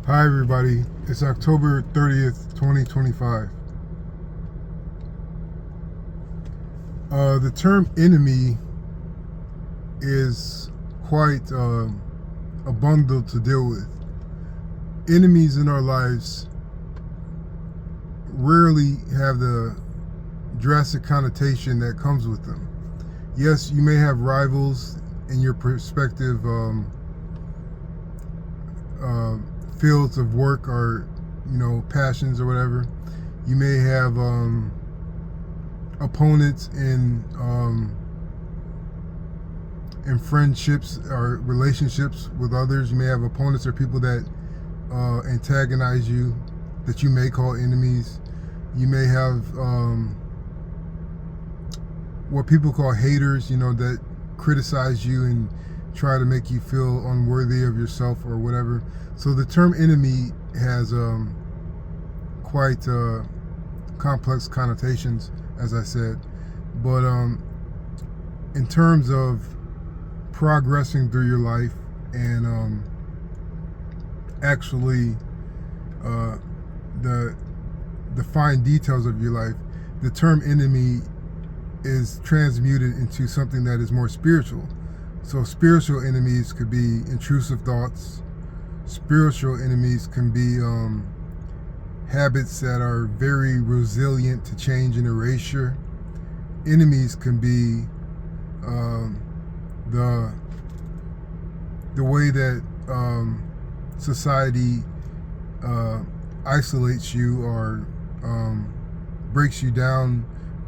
Hi everybody, it's October 30th, 2025. The term enemy is quite a bundle to deal with. Enemies in our lives rarely have the drastic connotation that comes with them. Yes, you may have rivals in your perspective fields of work or passions or whatever. You may have opponents in friendships or relationships with others. You may have opponents or people that antagonize you, that you may call enemies. You may have what people call haters, that criticize you and try to make you feel unworthy of yourself or whatever. So the term enemy has quite complex connotations, as I said. But in terms of progressing through your life and actually the fine details of your life, the term enemy is transmuted into something that is more spiritual. So spiritual enemies could be intrusive thoughts. Spiritual enemies can be habits that are very resilient to change and erasure. Enemies can be the way that society isolates you or breaks you down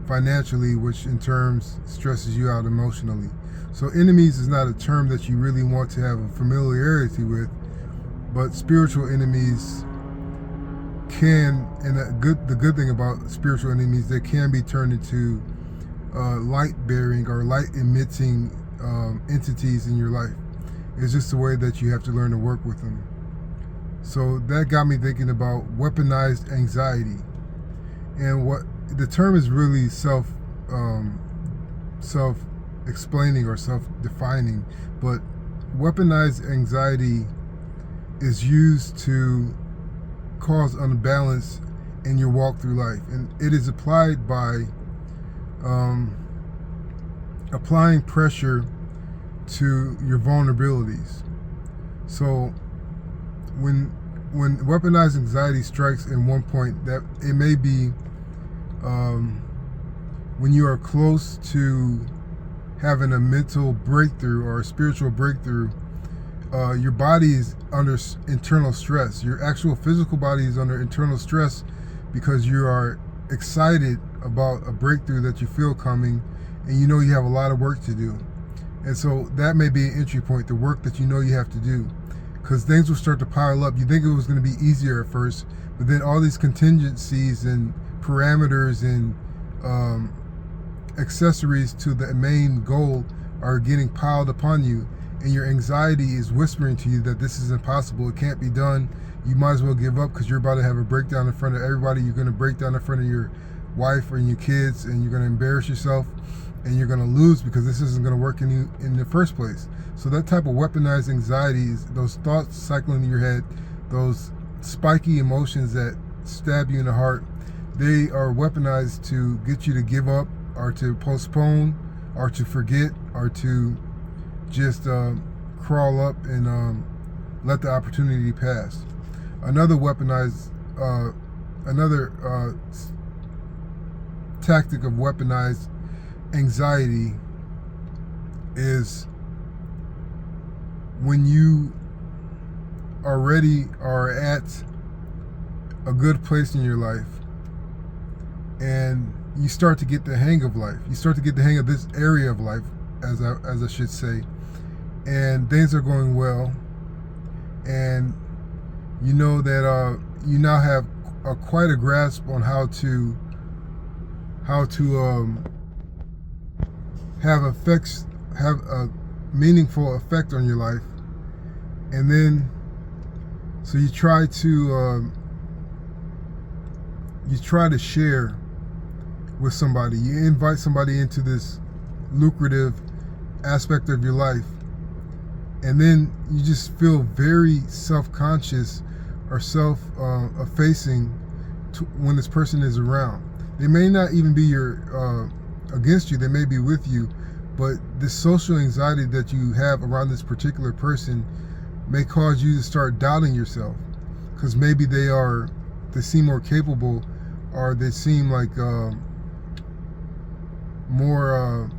financially, which in turns stresses you out emotionally. So enemies is not a term that you really want to have a familiarity with, but spiritual enemies can, and the good thing about spiritual enemies, they can be turned into light-bearing or light-emitting entities in your life. It's just the way that you have to learn to work with them. So that got me thinking about weaponized anxiety, and what the term is really self-explaining or self-defining, but weaponized anxiety is used to cause unbalance in your walk through life, and it is applied by applying pressure to your vulnerabilities. So when weaponized anxiety strikes in one point, that it may be when you are close to having a mental breakthrough or a spiritual breakthrough, your body is under internal stress. Your actual physical body is under internal stress because you are excited about a breakthrough that you feel coming, and you know you have a lot of work to do. And so that may be an entry point, the work that you know you have to do, because things will start to pile up. You think it was going to be easier at first, but then all these contingencies and parameters and accessories to the main goal are getting piled upon you, and your anxiety is whispering to you that this is impossible, it can't be done, you might as well give up because you're about to have a breakdown in front of everybody. You're going to break down in front of your wife or your kids, and you're going to embarrass yourself, and you're going to lose because this isn't going to work in the first place. So that type of weaponized anxiety is those thoughts cycling in your head, those spiky emotions that stab you in the heart. They are weaponized to get you to give up or to postpone or to forget or to just crawl up and let the opportunity pass. Another weaponized, tactic of weaponized anxiety is when you already are at a good place in your life and you start to get the hang of life. You start to get the hang of this area of life, as I should say, and things are going well, and you know that you now have quite a grasp on how to have a meaningful effect on your life, and then so you try to share with somebody. You invite somebody into this lucrative aspect of your life, and then you just feel very self-conscious are self-effacing when this person is around. They may not even be against you, they may be with you, but this social anxiety that you have around this particular person may cause you to start doubting yourself, because maybe they seem more capable, or they seem like more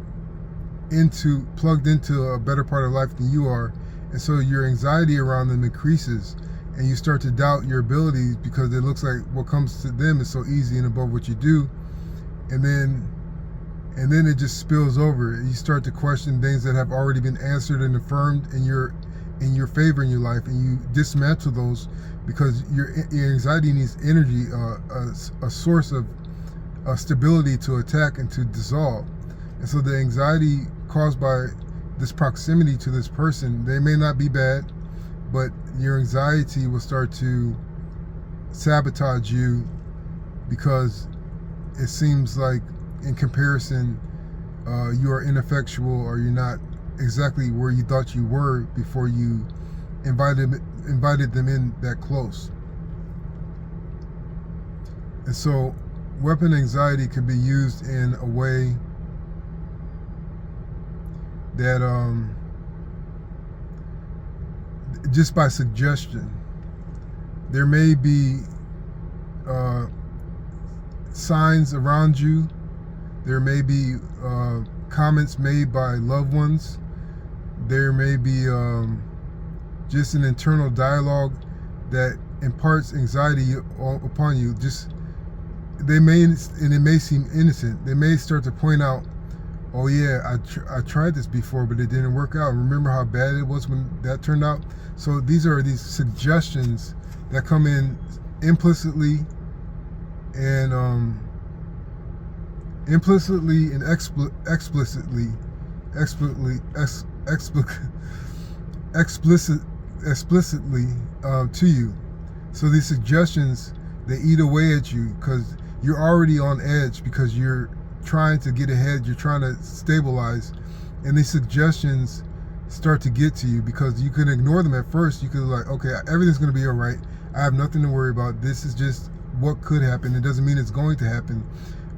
plugged into a better part of life than you are, and so your anxiety around them increases, and you start to doubt your abilities because it looks like what comes to them is so easy and above what you do, and then it just spills over. You start to question things that have already been answered and affirmed in your favor in your life, and you dismantle those because your anxiety needs energy, a source of stability to attack and to dissolve. And so the anxiety caused by this proximity to this person, they may not be bad, but your anxiety will start to sabotage you because it seems like in comparison you are ineffectual, or you're not exactly where you thought you were before you invited them in that close. And so weapon anxiety can be used in a way that just by suggestion. There may be signs around you. There may be comments made by loved ones. There may be just an internal dialogue that imparts anxiety upon you. And it may seem innocent. They may start to point out, oh yeah, I tried this before, but it didn't work out. Remember how bad it was when that turned out? So these are these suggestions that come in implicitly and explicitly to you. So these suggestions, they eat away at you because you're already on edge, because you're trying to get ahead, you're trying to stabilize, and these suggestions start to get to you because you can ignore them at first. You could be like, okay, everything's going to be all right. I have nothing to worry about. This is just what could happen. It doesn't mean it's going to happen,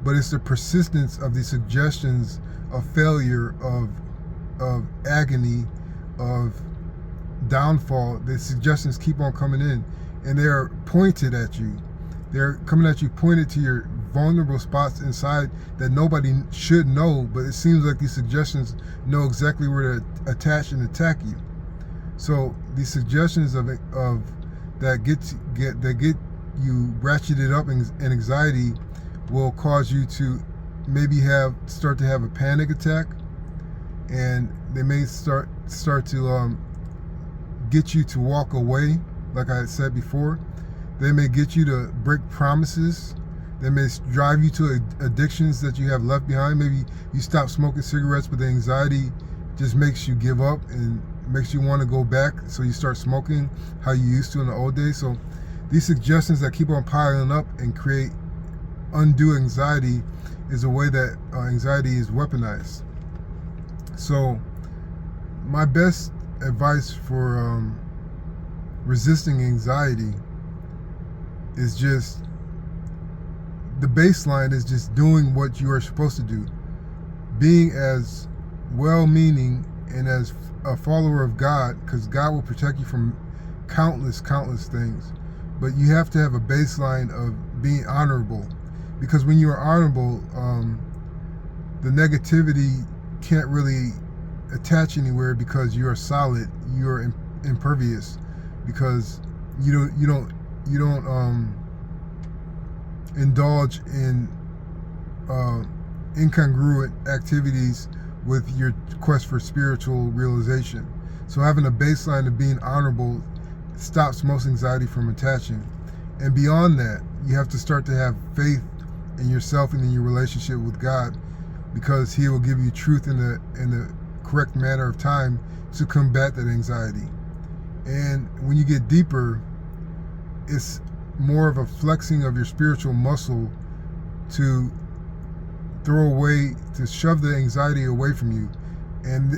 but it's the persistence of these suggestions of failure, of agony, of downfall. The suggestions keep on coming in, and they are pointed at you. They're coming at you, pointed to your vulnerable spots inside that nobody should know, but it seems like these suggestions know exactly where to attach and attack you. So these suggestions that get you ratcheted up in anxiety will cause you to maybe start to have a panic attack, and they may start to get you to walk away, like I said before. They may get you to break promises. They may drive you to addictions that you have left behind. Maybe you stop smoking cigarettes, but the anxiety just makes you give up and makes you want to go back, so you start smoking how you used to in the old days. So these suggestions that keep on piling up and create undue anxiety is a way that anxiety is weaponized. So my best advice for resisting anxiety is just, the baseline is just doing what you are supposed to do, being as well-meaning and as a follower of God, because God will protect you from countless things. But you have to have a baseline of being honorable, because when you are honorable, the negativity can't really attach anywhere, because you are solid, you are impervious, because you don't indulge in incongruent activities with your quest for spiritual realization. So having a baseline of being honorable stops most anxiety from attaching. And beyond that, you have to start to have faith in yourself and in your relationship with God, because He will give you truth in the correct manner of time to combat that anxiety. And when you get deeper, it's more of a flexing of your spiritual muscle to shove the anxiety away from you. And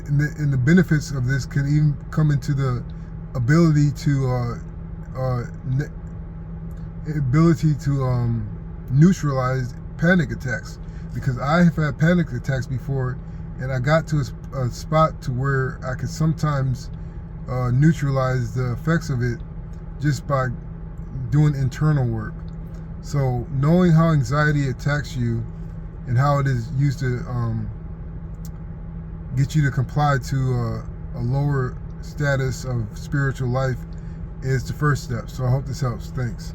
the benefits of this can even come into the ability to ability to neutralize panic attacks, because I have had panic attacks before, and I got to a spot to where I could sometimes neutralize the effects of it just by doing internal work. So knowing how anxiety attacks you and how it is used to get you to comply to a lower status of spiritual life is the first step. So I hope this helps. Thanks.